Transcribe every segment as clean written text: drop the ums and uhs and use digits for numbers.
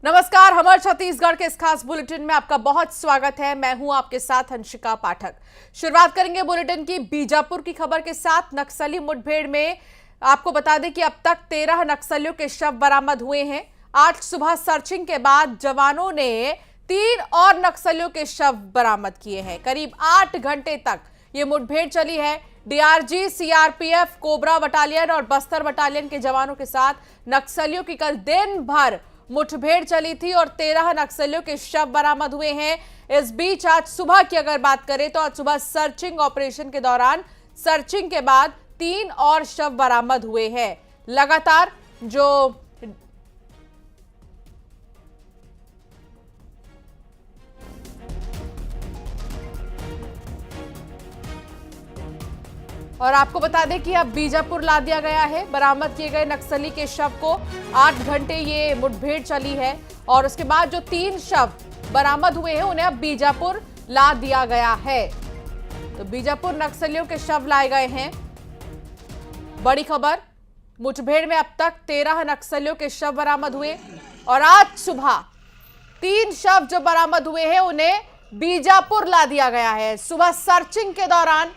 नमस्कार, हमारे छत्तीसगढ़ के इस खास बुलेटिन में आपका बहुत स्वागत है। मैं हूं आपके साथ हंसिका पाठक। शुरुआत करेंगे बुलेटिन की बीजापुर की खबर के साथ। नक्सली मुठभेड़ में आपको बता दें कि अब तक 13 नक्सलियों के शव बरामद हुए हैं। आज सुबह सर्चिंग के बाद जवानों ने 3 और नक्सलियों के शव बरामद किए हैं। करीब 8 घंटे तक ये मुठभेड़ चली है। डीआरजी, सीआरपीएफ, कोबरा बटालियन और बस्तर बटालियन के जवानों के साथ नक्सलियों की कल दिन भर मुठभेड़ चली थी और 13 नक्सलियों के शव बरामद हुए हैं। इस बीच आज सुबह की अगर बात करें तो आज सुबह सर्चिंग ऑपरेशन के दौरान सर्चिंग के बाद 3 और शव बरामद हुए हैं। लगातार जो और आपको बता दें कि अब बीजापुर ला दिया गया है। बरामद किए गए नक्सली के शव को 8 घंटे ये मुठभेड़ चली है और उसके बाद जो 3 शव बरामद हुए हैं उन्हें अब बीजापुर ला दिया गया है। तो बीजापुर नक्सलियों के शव लाए गए हैं। बड़ी खबर, मुठभेड़ में अब तक 13 नक्सलियों के शव बरामद हुए और आज सुबह 3 शव जो बरामद हुए हैं उन्हें बीजापुर ला दिया गया है। सुबह सर्चिंग के दौरान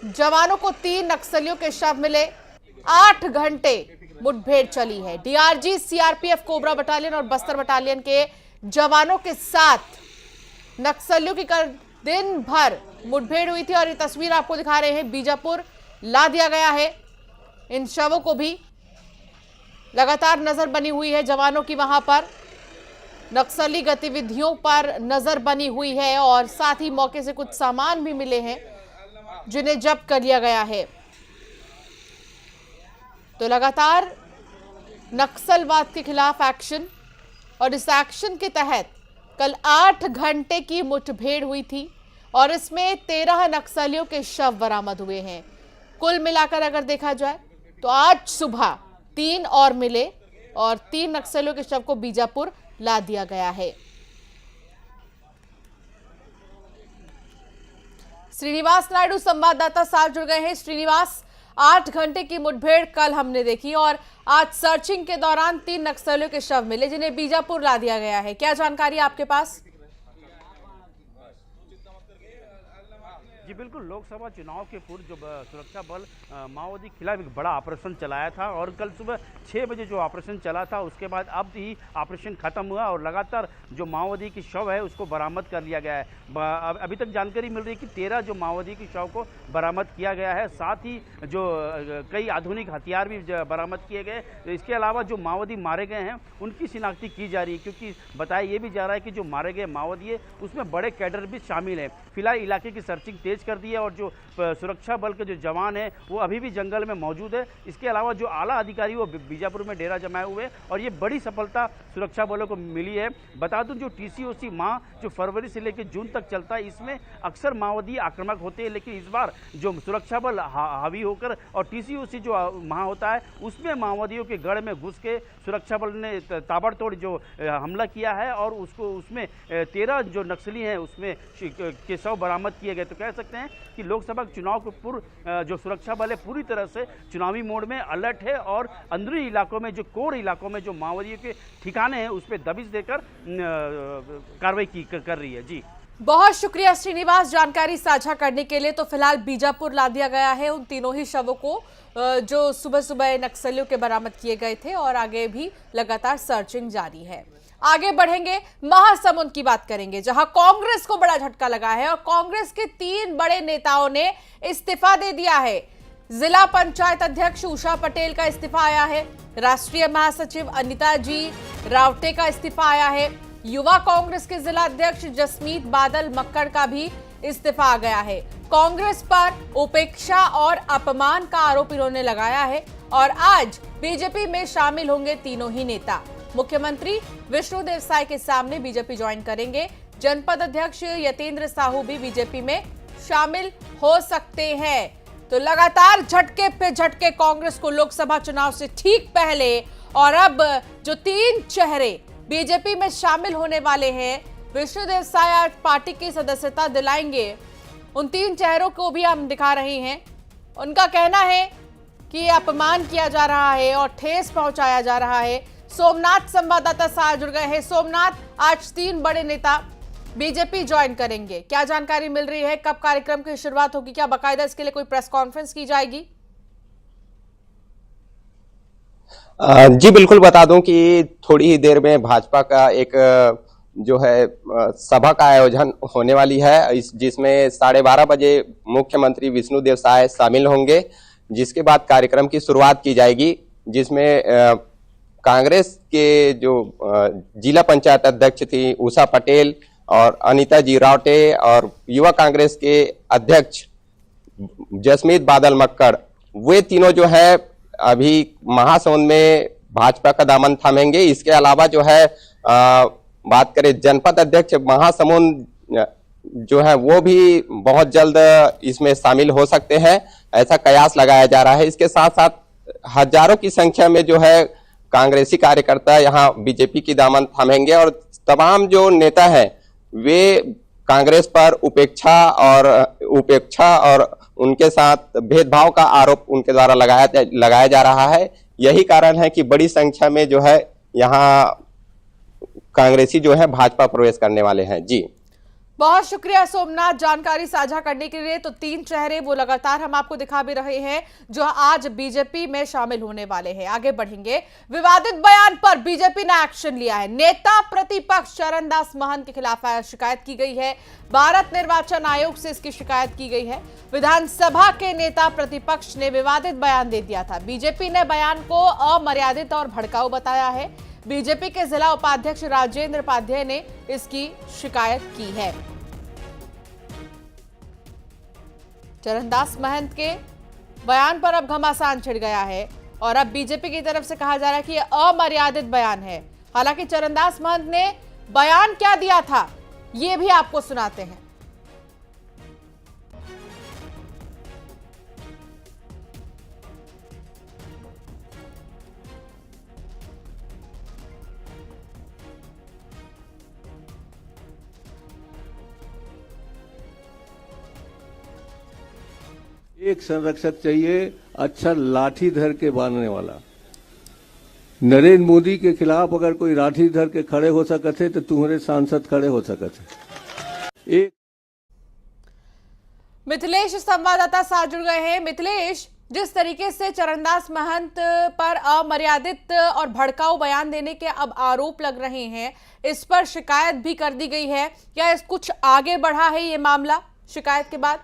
जवानों को 3 नक्सलियों के शव मिले। 8 घंटे मुठभेड़ चली है। डीआरजी, सीआरपीएफ, कोबरा बटालियन और बस्तर बटालियन के जवानों के साथ नक्सलियों की कल दिन भर मुठभेड़ हुई थी और ये तस्वीर आपको दिखा रहे हैं। बीजापुर ला दिया गया है। इन शवों को भी लगातार नजर बनी हुई है जवानों की। वहां पर नक्सली गतिविधियों पर नजर बनी हुई है और साथ ही मौके से कुछ सामान भी मिले हैं जिन्हें जब्त कर लिया गया है। तो लगातार नक्सलवाद के खिलाफ एक्शन और इस एक्शन के तहत कल 8 घंटे की मुठभेड़ हुई थी और इसमें 13 नक्सलियों के शव बरामद हुए हैं। कुल मिलाकर अगर देखा जाए तो आज सुबह 3 और मिले और 3 नक्सलियों के शव को बीजापुर ला दिया गया है। श्रीनिवास नायडू संवाददाता साथ जुड़ गए हैं। श्रीनिवास, 8 घंटे की मुठभेड़ कल हमने देखी और आज सर्चिंग के दौरान 3 नक्सलियों के शव मिले जिन्हें बीजापुर ला दिया गया है। क्या जानकारी आपके पास? जी बिल्कुल, लोकसभा चुनाव के पूर्व जो सुरक्षा बल माओवादी के खिलाफ एक बड़ा ऑपरेशन चलाया था और कल सुबह 6 बजे जो ऑपरेशन चला था उसके बाद अब ही ऑपरेशन खत्म हुआ और लगातार जो माओवादी की शव है उसको बरामद कर लिया गया है। अभी तक जानकारी मिल रही है कि 13 जो माओवादी की शव को बरामद किया गया है। साथ ही जो कई आधुनिक हथियार भी बरामद किए गए। इसके अलावा जो माओवादी मारे गए हैं उनकी शिनाख्ती की जा रही है क्योंकि बताया ये भी जा रहा है कि जो मारे गए माओवादी है उसमें बड़े कैडर भी शामिल हैं। फिलहाल इलाके की सर्चिंग तेज कर दी है और जो सुरक्षा बल के जो जवान हैं वो अभी भी जंगल में मौजूद है। इसके अलावा जो आला अधिकारी वो बीजापुर में डेरा जमाए हुए और ये बड़ी सफलता सुरक्षा बलों को मिली है। बता दूं जो टीसीओसी माह जो फरवरी से लेकर जून तक चलता है इसमें अक्सर माओवादी आक्रामक होते हैं, लेकिन इस बार जो सुरक्षा बल हावी होकर और टीसीओसी जो माह होता है उसमें माओवादियों के गढ़ में घुस के सुरक्षा बल ने ताबड़तोड़ जो हमला किया है और उसमें 13 जो नक्सली हैं उसमें के शव बरामद किए गए। तो कह सकते हैं कि लोकसभा चुनाव के पूर्व जो सुरक्षा बल है पूरी तरह से चुनावी मोड में अलर्ट है और अंदरूनी इलाकों में जो कोर इलाकों में जो माओवादियों के ठिकाने हैं उस पर दबिश देकर कार्रवाई कर रही है। जी बहुत शुक्रिया श्रीनिवास जानकारी साझा करने के लिए। तो फिलहाल बीजापुर ला दिया गया है उन तीनों ही शवों को जो सुबह सुबह नक्सलियों के बरामद किए गए थे और आगे भी लगातार सर्चिंग जारी है। आगे बढ़ेंगे, महासमुंद की बात करेंगे जहां कांग्रेस को बड़ा झटका लगा है और कांग्रेस के 3 बड़े नेताओं ने इस्तीफा दे दिया है। जिला पंचायत अध्यक्ष उषा पटेल का इस्तीफा आया है। राष्ट्रीय महासचिव अनिता जी रावटे का इस्तीफा आया है। युवा कांग्रेस के जिला अध्यक्ष जसमीत बादल मक्कड़ का भी इस्तीफा आ गया है। कांग्रेस पर उपेक्षा और अपमान का आरोप इन्होंने लगाया है और आज बीजेपी में शामिल होंगे तीनों ही नेता। मुख्यमंत्री विष्णुदेव साय के सामने बीजेपी ज्वाइन करेंगे। जनपद अध्यक्ष यतेंद्र साहू भी बीजेपी में शामिल हो सकते हैं। तो लगातार झटके पे झटके कांग्रेस को लोकसभा चुनाव से ठीक पहले और अब जो 3 चेहरे बीजेपी में शामिल होने वाले हैं, विष्णुदेव साय आज पार्टी की सदस्यता दिलाएंगे। उन 3 चेहरों को भी हम दिखा रहे हैं। उनका कहना है कि अपमान किया जा रहा है और ठेस पहुंचाया जा रहा है सोमनाथ संवाददाता साथ जुड़ गए हैं। सोमनाथ, आज 3 बड़े नेता बीजेपी ज्वाइन करेंगे, क्या जानकारी मिल रही है? कब कार्यक्रम की शुरुआत होगी? क्या बाकायदा इसके लिए कोई प्रेस कॉन्फ्रेंस की जाएगी? जी बिल्कुल, बता दूं कि थोड़ी ही देर में भाजपा का एक जो है सभा का आयोजन होने वाली है, जिसमें 12:30 बजे मुख्यमंत्री विष्णुदेव साय शामिल होंगे, जिसके बाद कार्यक्रम की शुरुआत की जाएगी, जिसमें कांग्रेस के जो जिला पंचायत अध्यक्ष थी उषा पटेल और अनीता जी रावटे और युवा कांग्रेस के अध्यक्ष जसमीत बादल मक्कड़, वे तीनों जो है अभी महासमुंद में भाजपा का दामन थामेंगे। इसके अलावा जो है बात करें जनपद अध्यक्ष महासमुंद जो है वो भी बहुत जल्द इसमें शामिल हो सकते हैं, ऐसा कयास लगाया जा रहा है। इसके साथ साथ हजारों की संख्या में जो है कांग्रेसी कार्यकर्ता यहाँ बीजेपी की दामन थामेंगे और तमाम जो नेता हैं वे कांग्रेस पर उपेक्षा और उनके साथ भेदभाव का आरोप उनके द्वारा लगाया जा रहा है। यही कारण है कि बड़ी संख्या में जो है यहाँ कांग्रेसी जो है भाजपा प्रवेश करने वाले हैं। जी बहुत शुक्रिया सोमनाथ जानकारी साझा करने के लिए। तो 3 चेहरे वो लगातार हम आपको दिखा भी रहे हैं जो आज बीजेपी में शामिल होने वाले हैं। आगे बढ़ेंगे। विवादित बयान पर बीजेपी ने एक्शन लिया है। नेता प्रतिपक्ष चरणदास महंत के खिलाफ शिकायत की गई है। भारत निर्वाचन आयोग से इसकी शिकायत की गई है। विधानसभा के नेता प्रतिपक्ष ने विवादित बयान दे दिया था। बीजेपी ने बयान को अमर्यादित और भड़काऊ बताया है। बीजेपी के जिला उपाध्यक्ष राजेंद्र उपाध्याय ने इसकी शिकायत की है। चरणदास महंत के बयान पर अब घमासान छिड़ गया है और अब बीजेपी की तरफ से कहा जा रहा है कि यह अमर्यादित बयान है। हालांकि चरणदास महंत ने बयान क्या दिया था ये भी आपको सुनाते हैं। एक संरक्षक चाहिए, अच्छा लाठी धर के बांधने वाला। नरेंद्र मोदी के खिलाफ अगर कोई लाठी धर के खड़े हो सकते तो तुम्हारे सांसद खड़े हो सकते। एक मिथिलेश संवाददाता साथ जुड़ गए हैं। मिथिलेश, जिस तरीके से चरणदास महंत पर अमर्यादित और भड़काऊ बयान देने के अब आरोप लग रहे हैं, इस पर शिकायत भी कर दी गई है, क्या इस कुछ आगे बढ़ा है ये मामला शिकायत के बाद?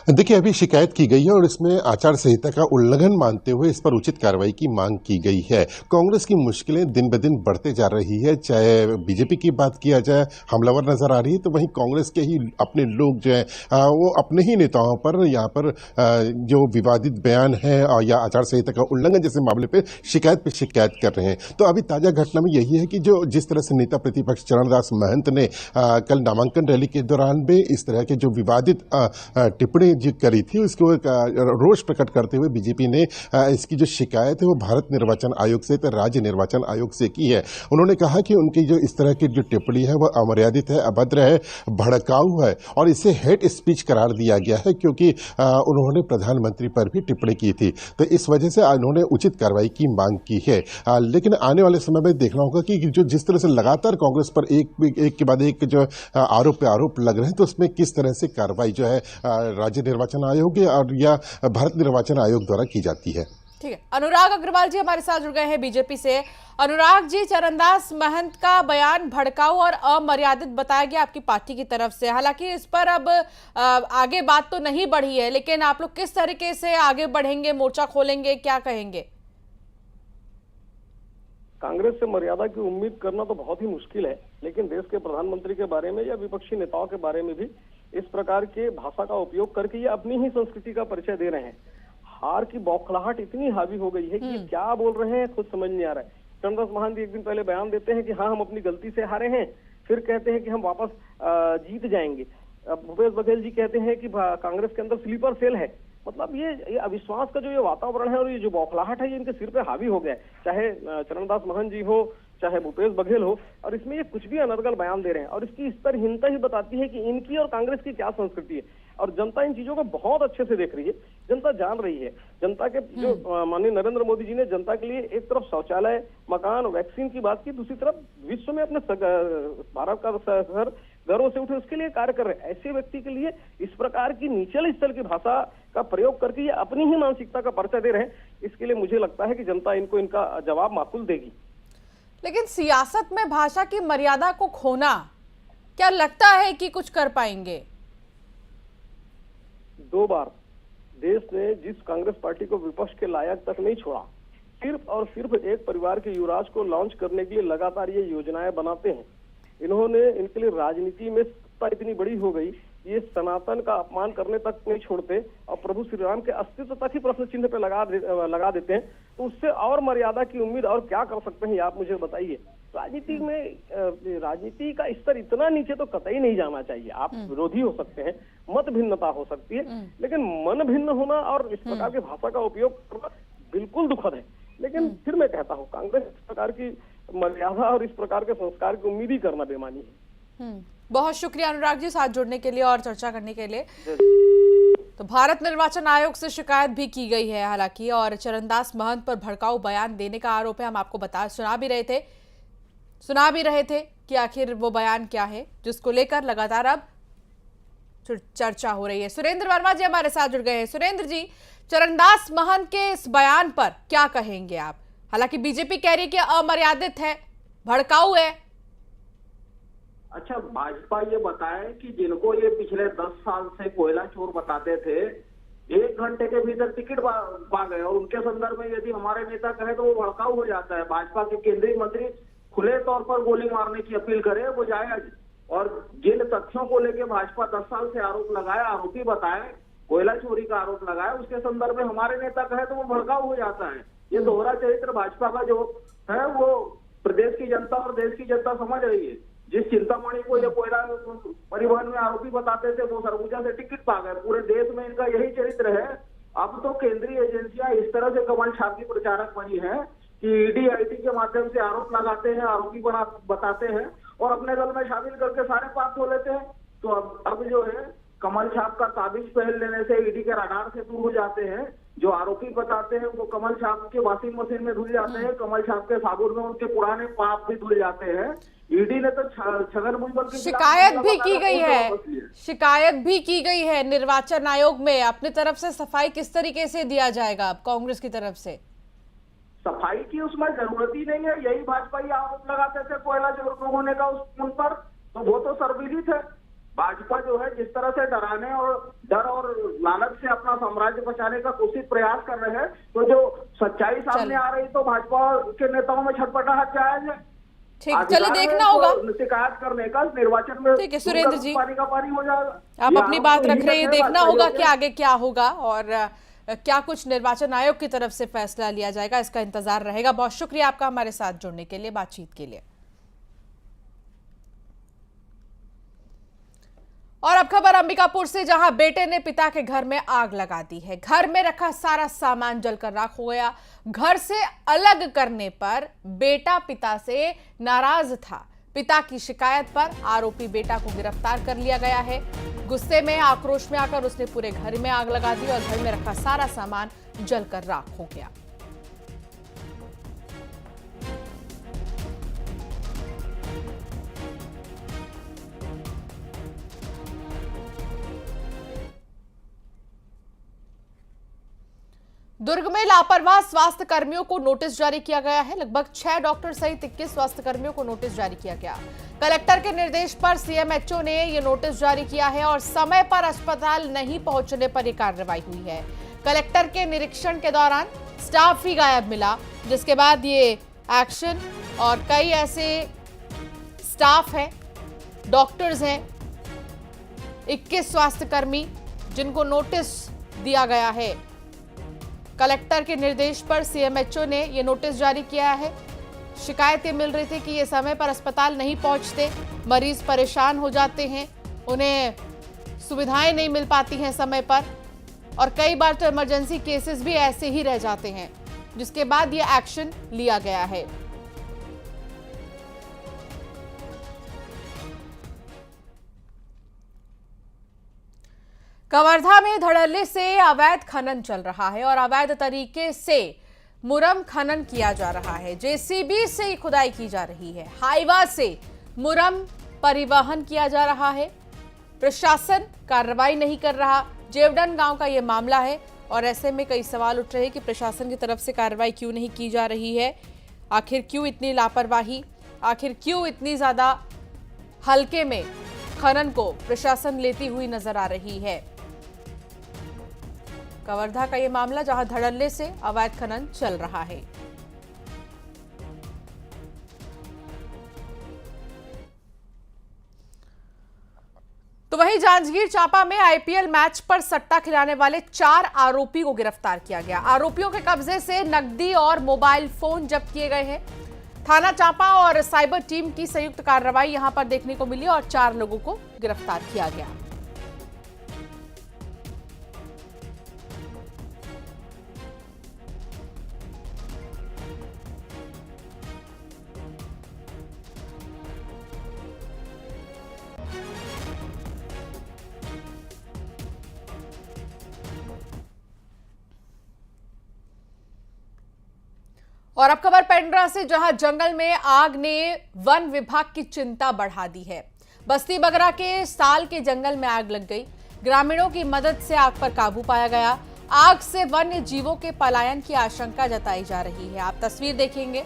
देखिए, अभी शिकायत की गई है और इसमें आचार संहिता का उल्लंघन मानते हुए इस पर उचित कार्रवाई की मांग की गई है। कांग्रेस की मुश्किलें दिन ब दिन बढ़ते जा रही है। चाहे बीजेपी की बात किया जाए, हमलावर नजर आ रही है, तो वहीं कांग्रेस के ही अपने लोग जो है वो अपने ही नेताओं पर यहाँ पर जो विवादित बयान है या आचार संहिता का उल्लंघन जैसे मामले पर शिकायत कर रहे हैं। तो अभी ताजा घटना में यही है कि जो जिस तरह से नेता प्रतिपक्ष चरणदास महंत ने कल नामांकन रैली के दौरान में इस तरह के जो विवादित टिप्पणी जो करी थी उसको रोष प्रकट करते हुए बीजेपी ने इसकी जो शिकायत है वो भारत निर्वाचन आयोग से तो राज्य निर्वाचन आयोग से की है। उन्होंने कहा कि उनकी जो इस तरह की जो टिप्पणी है वह अमर्यादित है, अभद्र है, भड़काऊ है और इसे हेट स्पीच करार दिया गया है, क्योंकि उन्होंने प्रधानमंत्री पर भी टिप्पणी की थी। तो इस वजह से उन्होंने उचित कार्रवाई की मांग की है। लेकिन आने वाले समय में देखना होगा कि जो जिस तरह से लगातार कांग्रेस पर एक के बाद एक जो आरोप पे आरोप लग रहे हैं, तो उसमें किस तरह से कार्रवाई जो है राज्य निर्वाचन आयोग और या भारत निर्वाचन आयोग द्वारा की जाती है। ठीक है, अनुराग अग्रवाल जी हमारे साथ जुड़ गए हैं बीजेपी से। अनुराग जी, चरणदास महंत का बयान भड़काऊ और अमर्यादित बताया गया आपकी पार्टी की तरफ से। हालांकि इस पर अब आगे बात तो नहीं बढ़ी है, लेकिन आप लोग किस तरीके से आगे बढ़ेंगे, मोर्चा खोलेंगे, क्या कहेंगे? कांग्रेस से मर्यादा की उम्मीद करना तो बहुत ही मुश्किल है, लेकिन देश के प्रधानमंत्री के बारे में या विपक्षी नेताओं के बारे में भी इस प्रकार के भाषा का उपयोग करके ये अपनी ही संस्कृति का परिचय दे रहे हैं। हार की बौखलाहट इतनी हावी हो गई है कि क्या बोल रहे हैं खुद समझ नहीं आ रहा है। चरणदास महंत एक दिन पहले बयान देते हैं कि हाँ हम अपनी गलती से हारे हैं, फिर कहते हैं कि हम वापस जीत जाएंगे। भूपेश बघेल जी कहते हैं कि कांग्रेस के अंदर स्लीपर सेल है। मतलब ये अविश्वास का जो ये वातावरण है और ये जो बौखलाहट है ये इनके सिर पे हावी हो गया है, चाहे चरणदास महंत जी हो चाहे भूपेश बघेल हो, और इसमें ये कुछ भी अनर्गल बयान दे रहे हैं और इसकी स्तरहीनता ही बताती है कि इनकी और कांग्रेस की क्या संस्कृति है। और जनता इन चीजों को बहुत अच्छे से देख रही है, जनता जान रही है। जनता के जो माननीय नरेंद्र मोदी जी ने जनता के लिए एक तरफ शौचालय, मकान, वैक्सीन की बात की, दूसरी तरफ विश्व में अपने भारत का शहर घरों से उठे उसके लिए कार्य कर रहे हैं। ऐसे व्यक्ति के लिए इस प्रकार की निचले स्तर की भाषा का प्रयोग करके ये अपनी ही मानसिकता का परिचय दे रहे हैं। इसके लिए मुझे लगता है कि जनता इनको इनका जवाब माकूल देगी। लेकिन सियासत में भाषा की मर्यादा को खोना, क्या लगता है कि कुछ कर पाएंगे? 2 बार देश ने जिस कांग्रेस पार्टी को विपक्ष के लायक तक नहीं छोड़ा, सिर्फ और सिर्फ एक परिवार के युवराज को लॉन्च करने के लिए लगातार ये योजनाएं बनाते हैं। इन्होंने इनके लिए राजनीति में सत्ता इतनी बड़ी हो गई, ये सनातन का अपमान करने तक नहीं छोड़ते और प्रभु श्री राम के अस्तित्व तक ही प्रश्न चिन्ह पे लगा देते हैं। तो उससे और मर्यादा की उम्मीद और क्या कर सकते हैं, आप मुझे बताइए। राजनीति में राजनीति का स्तर इतना नीचे तो कतई नहीं जाना चाहिए। आप विरोधी हो सकते हैं, मत भिन्नता हो सकती है, लेकिन मन भिन्न होना और इस प्रकार की भाषा का उपयोग करना बिल्कुल दुखद है। लेकिन फिर मैं कहता हूँ, कांग्रेस इस प्रकार की मर्यादा और इस प्रकार के संस्कार की उम्मीद ही करना बेमानी है। बहुत शुक्रिया अनुराग जी, साथ जुड़ने के लिए और चर्चा करने के लिए। तो भारत निर्वाचन आयोग से शिकायत भी की गई है हालांकि, और चरणदास महंत पर भड़काऊ बयान देने का आरोप है। हम आपको सुना भी रहे थे कि आखिर वो बयान क्या है, जिसको लेकर लगातार अब चर्चा हो रही है। सुरेंद्र वर्मा जी हमारे साथ जुड़ गए हैं। सुरेंद्र जी, चरणदास महंत के इस बयान पर क्या कहेंगे आप? हालांकि बीजेपी कह रही है कि अमर्यादित है, भड़काऊ है। अच्छा, भाजपा ये बताए कि जिनको ये पिछले 10 साल से कोयला चोर बताते थे, 1 घंटे के भीतर टिकट पा गए, और उनके संदर्भ में यदि हमारे नेता कहे तो वो भड़काऊ हो जाता है। भाजपा के केंद्रीय मंत्री खुले तौर पर गोली मारने की अपील करे, वो जायज। और जिन तथ्यों को लेके भाजपा 10 साल से आरोप लगाया, आरोपी बताए, कोयला चोरी का आरोप लगाया, उसके संदर्भ में हमारे नेता कहे तो वो भड़काऊ हो जाता है। ये दोहरा चरित्र भाजपा का जो है वो प्रदेश की जनता और देश की जनता समझ रही है। जिस चिंतामणि को ये कोयला परिवहन में आरोपी बताते थे, वो सरगुजा से टिकट पा गए। पूरे देश में इनका यही चरित्र है। अब तो केंद्रीय एजेंसियां इस तरह से कमल छाप की प्रचारक बनी है कि ईडी आईटी के माध्यम से आरोप लगाते हैं, आरोपी बताते हैं और अपने दल में शामिल करके सारे पाप हो लेते हैं। तो अब जो है कमल छाप का ताबीज पहन लेने से ईडी के रडार से दूर हो जाते हैं। जो आरोपी बताते हैं वो कमल छाप के वॉशिंग मशीन में धुल जाते हैं, कमल छाप के साबुन में उनके पुराने पाप भी धुल जाते हैं। ईडी ने तो छगन भुजबल की शिकायत भी की गई है निर्वाचन आयोग में। अपनी तरफ से सफाई किस तरीके से दिया जाएगा अब कांग्रेस की तरफ से? सफाई की उसमें जरूरत ही नहीं है। यही भाजपा ही आरोप लगाते थे कोयला चोर होने का उन पर, तो वो तो सर्वविदित है। भाजपा जो है जिस तरह से डराने और डर और लालच से अपना साम्राज्य बचाने का कोशिश प्रयास कर रहे हैं, तो जो सच्चाई सामने आ रही तो भाजपा के नेताओं में छटपटाहट जायज है। ठीक, चलिए देखना होगा शिकायत करने का निर्वाचन में। ठीक है सुरेंद्र जी, पानी का पानी हो जाएगा। आप अपनी बात रख रहे हैं, देखना होगा कि आगे क्या होगा और क्या कुछ निर्वाचन आयोग की तरफ से फैसला लिया जाएगा, इसका इंतजार रहेगा। बहुत शुक्रिया आपका हमारे साथ जुड़ने के लिए, बातचीत के लिए। और अब खबर अंबिकापुर से, जहां बेटे ने पिता के घर में आग लगा दी है। घर में रखा सारा सामान जलकर राख हो गया। घर से अलग करने पर बेटा पिता से नाराज था। पिता की शिकायत पर आरोपी बेटा को गिरफ्तार कर लिया गया है। गुस्से में, आक्रोश में आकर उसने पूरे घर में आग लगा दी और घर में रखा सारा सामान जलकर राख हो गया। दुर्ग में लापरवाह स्वास्थ्य कर्मियों को नोटिस जारी किया गया है। लगभग 6 डॉक्टर सहित 21 स्वास्थ्य कर्मियों को नोटिस जारी किया गया। कलेक्टर के निर्देश पर सीएमएचओ ने यह नोटिस जारी किया है और समय पर अस्पताल नहीं पहुंचने पर यह कार्रवाई हुई है। कलेक्टर के निरीक्षण के दौरान स्टाफ ही गायब मिला, जिसके बाद ये एक्शन। और कई ऐसे स्टाफ हैं, डॉक्टर्स हैं, 21 स्वास्थ्य कर्मी जिनको नोटिस दिया गया है। कलेक्टर के निर्देश पर सीएमएचओ ने यह नोटिस जारी किया है। शिकायतें मिल रही थी कि ये समय पर अस्पताल नहीं पहुंचते, मरीज परेशान हो जाते हैं, उन्हें सुविधाएं नहीं मिल पाती हैं समय पर, और कई बार तो इमरजेंसी केसेस भी ऐसे ही रह जाते हैं, जिसके बाद ये एक्शन लिया गया है। कवर्धा में धड़ल्ले से अवैध खनन चल रहा है और अवैध तरीके से मुरम खनन किया जा रहा है। जेसीबी से खुदाई की जा रही है, हाईवा से मुरम परिवहन किया जा रहा है। प्रशासन कार्रवाई नहीं कर रहा। जेवडन गांव का यह मामला है और ऐसे में कई सवाल उठ रहे हैं कि प्रशासन की तरफ से कार्रवाई क्यों नहीं की जा रही है। आखिर क्यों इतनी लापरवाही, आखिर क्यों इतनी ज्यादा हल्के में खनन को प्रशासन लेती हुई नजर आ रही है। कवर्धा का यह मामला जहां धड़ल्ले से अवैध खनन चल रहा है। तो वहीं जांजगीर चांपा में आईपीएल मैच पर सट्टा खिलाने वाले 4 आरोपी को गिरफ्तार किया गया। आरोपियों के कब्जे से नकदी और मोबाइल फोन जब्त किए गए हैं। थाना चांपा और साइबर टीम की संयुक्त कार्रवाई यहां पर देखने को मिली और 4 लोगों को गिरफ्तार किया गया। और अब खबर पेंड्रा से, जहां जंगल में आग ने वन विभाग की चिंता बढ़ा दी है। बस्ती बगरा के साल के जंगल में आग लग गई। ग्रामीणों की मदद से आग पर काबू पाया गया। आग से वन्य जीवों के पलायन की आशंका जताई जा रही है। आप तस्वीर देखेंगे,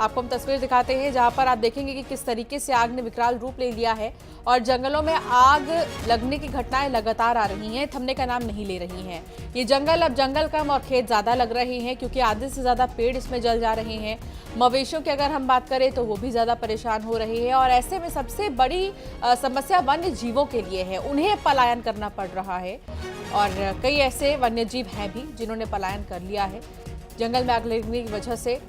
आपको हम तस्वीर दिखाते हैं जहां पर आप देखेंगे कि किस तरीके से आग ने विकराल रूप ले लिया है और जंगलों में आग लगने की घटनाएं लगातार आ रही हैं, थमने का नाम नहीं ले रही हैं। ये जंगल अब जंगल कम और खेत ज्यादा लग रहे हैं क्योंकि आधे से ज्यादा पेड़ इसमें जल जा रहे हैं। मवेशियों की अगर हम बात करें तो वो भी ज्यादा परेशान हो रहे हैं और ऐसे में सबसे बड़ी समस्या वन्य जीवों के लिए है। उन्हें पलायन करना पड़ रहा है और कई ऐसे वन्य जीव हैं भी जिन्होंने पलायन कर लिया है। जंगल में आग लगने की वजह से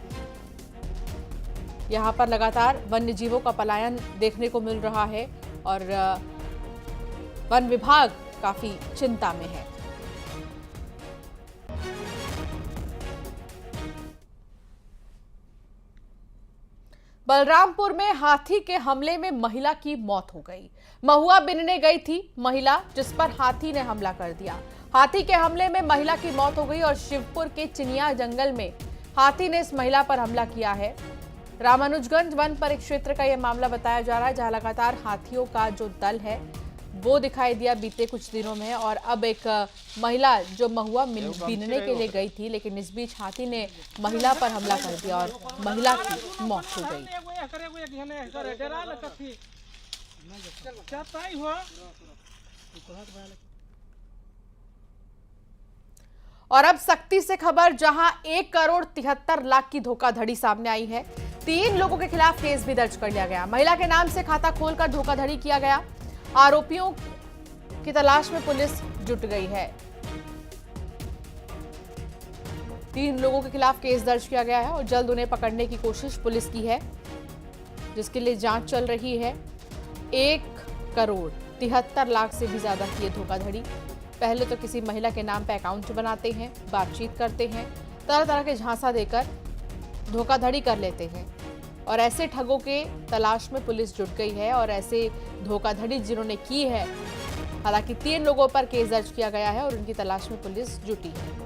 यहाँ पर लगातार वन्य जीवों का पलायन देखने को मिल रहा है और वन विभाग काफी चिंता में है। बलरामपुर में हाथी के हमले में महिला की मौत हो गई। महुआ बिनने गई थी महिला, जिस पर हाथी ने हमला कर दिया। हाथी के हमले में महिला की मौत हो गई और शिवपुर के चिनिया जंगल में हाथी ने इस महिला पर हमला किया है। रामानुजगंज वन परिक्षेत्र का यह मामला बताया जा रहा है, जहां लगातार हाथियों का जो दल है वो दिखाई दिया बीते कुछ दिनों में और अब एक महिला जो महुआ बीनने के लिए गई थी, लेकिन इस बीच हाथी ने महिला पर हमला कर दिया और महिला की मौत हो गई। और अब सख्ती से खबर, जहां 1,73,00,000 की धोखाधड़ी सामने आई है। 3 लोगों के खिलाफ केस भी दर्ज कर लिया गया। महिला के नाम से खाता खोलकर धोखाधड़ी किया गया। आरोपियों की तलाश में पुलिस जुट गई है। 3 लोगों के खिलाफ केस दर्ज किया गया है और जल्द उन्हें पकड़ने की कोशिश पुलिस की है, जिसके लिए जांच चल रही है। 1,73,00,000 से भी ज्यादा की धोखाधड़ी। पहले तो किसी महिला के नाम पे अकाउंट बनाते हैं, बातचीत करते हैं, तरह तरह के झांसा देकर धोखाधड़ी कर लेते हैं और ऐसे ठगों के तलाश में पुलिस जुट गई है और ऐसे धोखाधड़ी जिन्होंने की है, हालांकि 3 लोगों पर केस दर्ज किया गया है और उनकी तलाश में पुलिस जुटी है।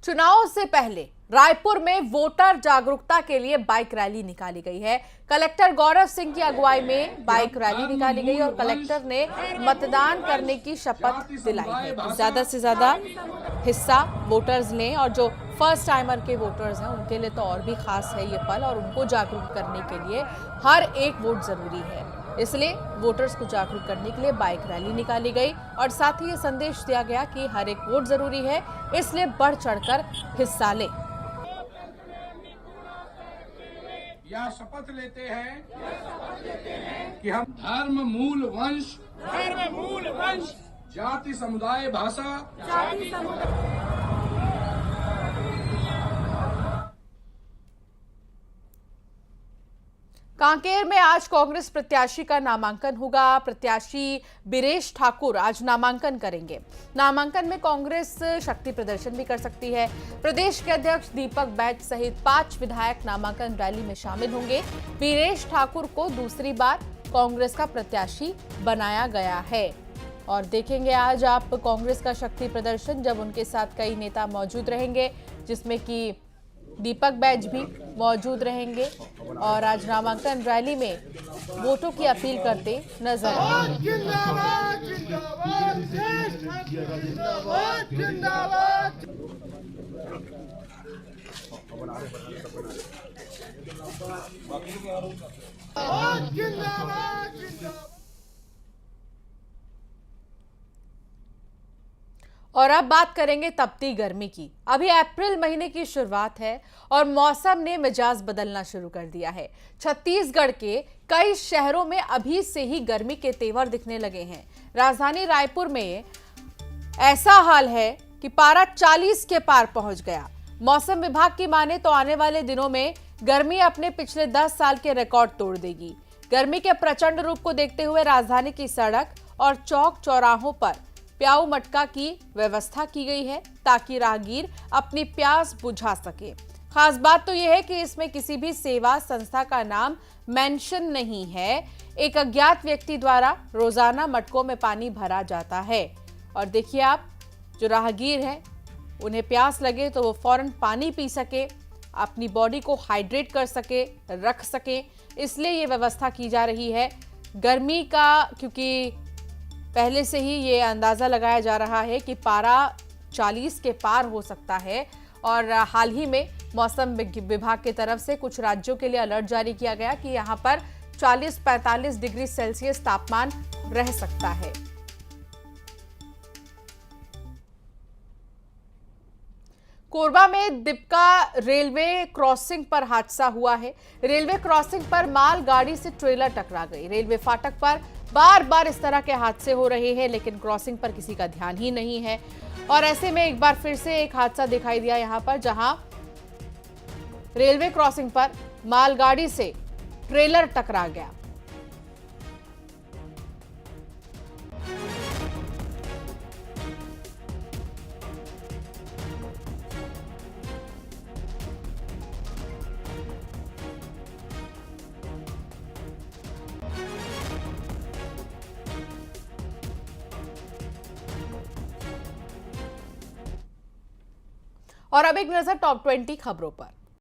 चुनाव से पहले रायपुर में वोटर जागरूकता के लिए बाइक रैली निकाली गई है। कलेक्टर गौरव सिंह की अगुवाई में बाइक रैली निकाली गई और कलेक्टर ने मतदान करने की शपथ दिलाई है। ज्यादा से ज्यादा हिस्सा वोटर्स लें और जो फर्स्ट टाइमर के वोटर्स हैं उनके लिए तो और भी खास है ये पल और उनको जागरूक करने के लिए हर एक वोट जरूरी है। इसलिए वोटर्स को जागरूक करने के लिए बाइक रैली निकाली गई और साथ ही ये संदेश दिया गया कि हर एक वोट जरूरी है, इसलिए बढ़ चढ़कर हिस्सा लें। यह शपथ लेते हैं कि हम धर्म मूल वंश जाति समुदाय भाषा कांकेर में आज कांग्रेस प्रत्याशी का नामांकन होगा। प्रत्याशी बीरेश ठाकुर आज नामांकन करेंगे। नामांकन में कांग्रेस शक्ति प्रदर्शन भी कर सकती है। प्रदेश के अध्यक्ष दीपक बैज सहित 5 विधायक नामांकन रैली में शामिल होंगे। बीरेश ठाकुर को दूसरी बार कांग्रेस का प्रत्याशी बनाया गया है और देखेंगे आज आप कांग्रेस का शक्ति प्रदर्शन, जब उनके साथ कई नेता मौजूद रहेंगे, जिसमें कि दीपक बैज भी मौजूद रहेंगे और आज नामांकन रैली में वोटों की अपील करते नजर आएंगे। और अब बात करेंगे तपती गर्मी की। अभी अप्रैल महीने की शुरुआत है और मौसम ने मिजाज बदलना शुरू कर दिया है। छत्तीसगढ़ के कई शहरों में अभी से ही गर्मी के तेवर दिखने लगे हैं। राजधानी रायपुर में ऐसा हाल है कि पारा 40 के पार पहुंच गया। मौसम विभाग की माने तो आने वाले दिनों में गर्मी अपने पिछले 10 साल के रिकॉर्ड तोड़ देगी। गर्मी के प्रचंड रूप को देखते हुए राजधानी की सड़क और चौक चौराहों पर प्याऊ मटका की व्यवस्था की गई है ताकि राहगीर अपनी प्यास बुझा सके। खास बात तो यह है कि इसमें किसी भी सेवा संस्था का नाम मेंशन नहीं है। एक अज्ञात व्यक्ति द्वारा रोजाना मटकों में पानी भरा जाता है और देखिए आप, जो राहगीर हैं उन्हें प्यास लगे तो वो फौरन पानी पी सके, अपनी बॉडी को हाइड्रेट कर सके, रख सके, इसलिए ये व्यवस्था की जा रही है। गर्मी का क्योंकि पहले से ही ये अंदाज़ा लगाया जा रहा है कि पारा 40 के पार हो सकता है और हाल ही में मौसम विभाग की तरफ से कुछ राज्यों के लिए अलर्ट जारी किया गया कि यहाँ पर 40-45 डिग्री सेल्सियस तापमान रह सकता है। कोरबा में दिपका रेलवे क्रॉसिंग पर हादसा हुआ है। रेलवे क्रॉसिंग पर माल गाड़ी से ट्रेलर टकरा गई। रेलवे फाटक पर बार बार इस तरह के हादसे हो रहे हैं, लेकिन क्रॉसिंग पर किसी का ध्यान ही नहीं है और ऐसे में एक बार फिर से एक हादसा दिखाई दिया यहां पर, जहां रेलवे क्रॉसिंग पर मालगाड़ी से ट्रेलर टकरा गया। और अब एक नजर टॉप 20 खबरों पर।